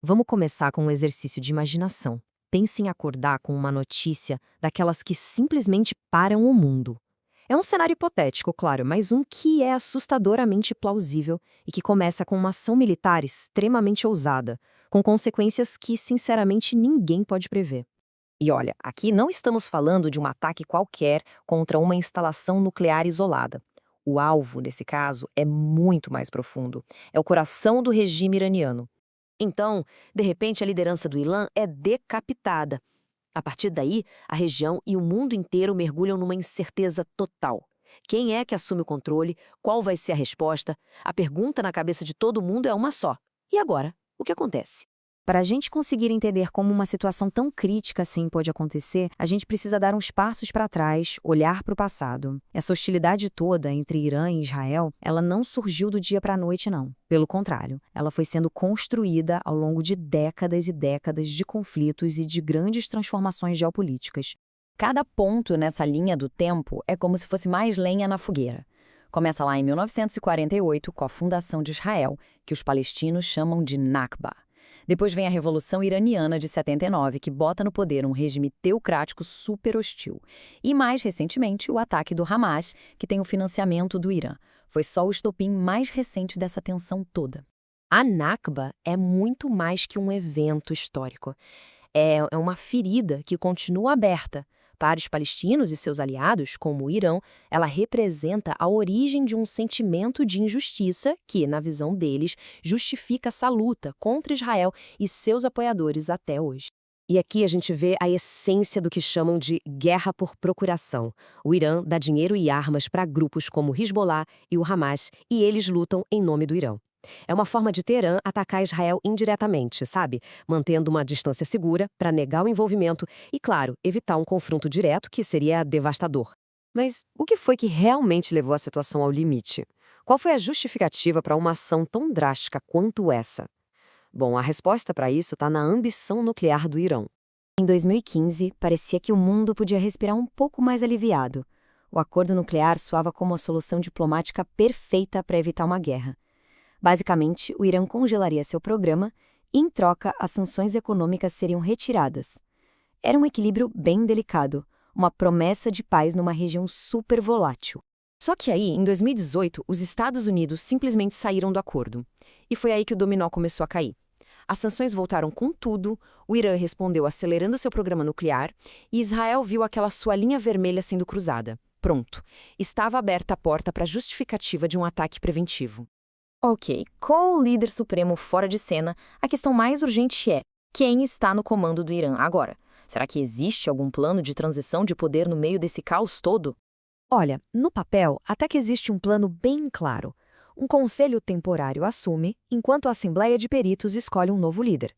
Vamos começar com um exercício de imaginação. Pense em acordar com uma notícia daquelas que simplesmente param o mundo. É um cenário hipotético, claro, mas um que é assustadoramente plausível e que começa com uma ação militar extremamente ousada, com consequências que, sinceramente, ninguém pode prever. E olha, aqui não estamos falando de um ataque qualquer contra uma instalação nuclear isolada. O alvo, nesse caso, é muito mais profundo. É o coração do regime iraniano. Então, de repente, a liderança do Islã é decapitada. A partir daí, a região e o mundo inteiro mergulham numa incerteza total. Quem é que assume o controle? Qual vai ser a resposta? A pergunta na cabeça de todo mundo é uma só. E agora? O que acontece? Para a gente conseguir entender como uma situação tão crítica assim pode acontecer, a gente precisa dar uns passos para trás, olhar para o passado. Essa hostilidade toda entre Irã e Israel, ela não surgiu do dia para a noite, não. Pelo contrário, ela foi sendo construída ao longo de décadas e décadas de conflitos e de grandes transformações geopolíticas. Cada ponto nessa linha do tempo é como se fosse mais lenha na fogueira. Começa lá em 1948, com a fundação de Israel, que os palestinos chamam de Nakba. Depois vem a Revolução Iraniana de 79, que bota no poder um regime teocrático super hostil. E mais recentemente, o ataque do Hamas, que tem o financiamento do Irã. Foi só o estopim mais recente dessa tensão toda. A Nakba é muito mais que um evento histórico. É uma ferida que continua aberta. Para os palestinos e seus aliados, como o Irã, ela representa a origem de um sentimento de injustiça que, na visão deles, justifica essa luta contra Israel e seus apoiadores até hoje. E aqui a gente vê a essência do que chamam de guerra por procuração. O Irã dá dinheiro e armas para grupos como o Hezbollah e o Hamas, e eles lutam em nome do Irã. É uma forma de Teherã atacar Israel indiretamente, sabe? Mantendo uma distância segura para negar o envolvimento e, claro, evitar um confronto direto que seria devastador. Mas o que foi que realmente levou a situação ao limite? Qual foi a justificativa para uma ação tão drástica quanto essa? Bom, a resposta para isso está na ambição nuclear do Irã. Em 2015, parecia que o mundo podia respirar um pouco mais aliviado. O acordo nuclear soava como a solução diplomática perfeita para evitar uma guerra. Basicamente, o Irã congelaria seu programa e, em troca, as sanções econômicas seriam retiradas. Era um equilíbrio bem delicado, uma promessa de paz numa região super volátil. Só que aí, em 2018, os Estados Unidos simplesmente saíram do acordo. E foi aí que o dominó começou a cair. As sanções voltaram com tudo, o Irã respondeu acelerando seu programa nuclear e Israel viu aquela sua linha vermelha sendo cruzada. Pronto, estava aberta a porta para a justificativa de um ataque preventivo. Ok, com o líder supremo fora de cena, a questão mais urgente é: quem está no comando do Irã agora? Será que existe algum plano de transição de poder no meio desse caos todo? Olha, no papel, até que existe um plano bem claro. Um conselho temporário assume, enquanto a Assembleia de Peritos escolhe um novo líder.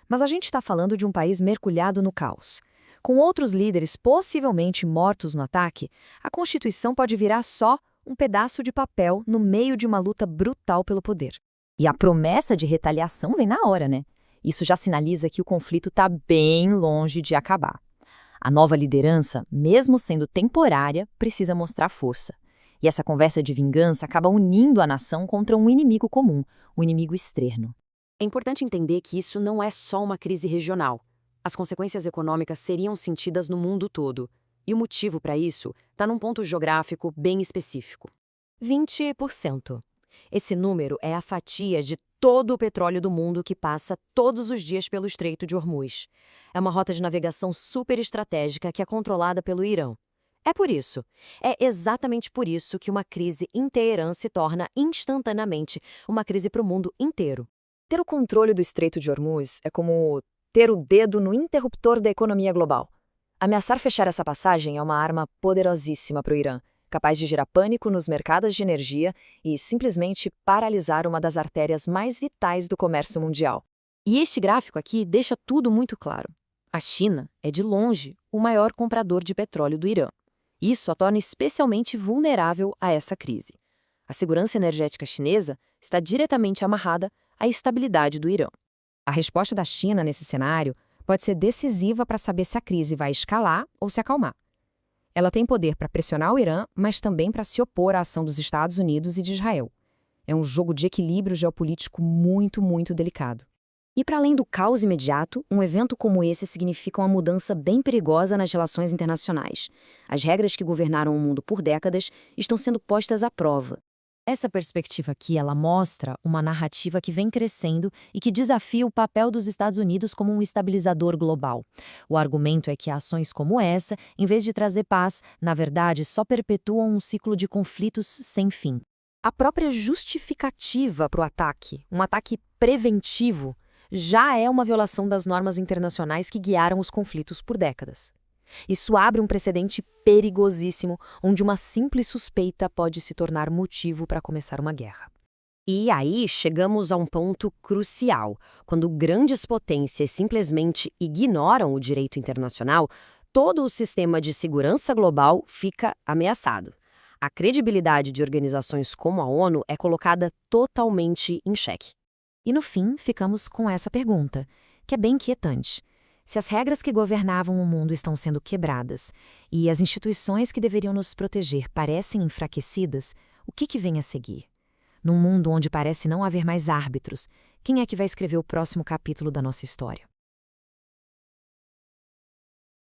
Mas a gente está falando de um país mergulhado no caos. Com outros líderes possivelmente mortos no ataque, a Constituição pode virar só um pedaço de papel no meio de uma luta brutal pelo poder. E a promessa de retaliação vem na hora, né? Isso já sinaliza que o conflito está bem longe de acabar. A nova liderança, mesmo sendo temporária, precisa mostrar força. E essa conversa de vingança acaba unindo a nação contra um inimigo comum, um inimigo externo. É importante entender que isso não é só uma crise regional. As consequências econômicas seriam sentidas no mundo todo. E o motivo para isso está num ponto geográfico bem específico. 20%. Esse número é a fatia de todo o petróleo do mundo que passa todos os dias pelo Estreito de Hormuz. É uma rota de navegação super estratégica que é controlada pelo Irã. É exatamente por isso que uma crise em Teherã se torna instantaneamente uma crise para o mundo inteiro. Ter o controle do Estreito de Hormuz é como ter o dedo no interruptor da economia global. Ameaçar fechar essa passagem é uma arma poderosíssima para o Irã, capaz de gerar pânico nos mercados de energia e simplesmente paralisar uma das artérias mais vitais do comércio mundial. E este gráfico aqui deixa tudo muito claro. A China é, de longe, o maior comprador de petróleo do Irã. Isso a torna especialmente vulnerável a essa crise. A segurança energética chinesa está diretamente amarrada à estabilidade do Irã. A resposta da China nesse cenário pode ser decisiva para saber se a crise vai escalar ou se acalmar. Ela tem poder para pressionar o Irã, mas também para se opor à ação dos Estados Unidos e de Israel. É um jogo de equilíbrio geopolítico muito, muito delicado. E para além do caos imediato, um evento como esse significa uma mudança bem perigosa nas relações internacionais. As regras que governaram o mundo por décadas estão sendo postas à prova. Essa perspectiva aqui, ela mostra uma narrativa que vem crescendo e que desafia o papel dos Estados Unidos como um estabilizador global. O argumento é que ações como essa, em vez de trazer paz, na verdade, só perpetuam um ciclo de conflitos sem fim. A própria justificativa para o ataque, um ataque preventivo, já é uma violação das normas internacionais que guiaram os conflitos por décadas. Isso abre um precedente perigosíssimo, onde uma simples suspeita pode se tornar motivo para começar uma guerra. E aí chegamos a um ponto crucial. Quando grandes potências simplesmente ignoram o direito internacional, todo o sistema de segurança global fica ameaçado. A credibilidade de organizações como a ONU é colocada totalmente em xeque. E no fim, ficamos com essa pergunta, que é bem inquietante. Se as regras que governavam o mundo estão sendo quebradas e as instituições que deveriam nos proteger parecem enfraquecidas, o que vem a seguir? Num mundo onde parece não haver mais árbitros, quem é que vai escrever o próximo capítulo da nossa história?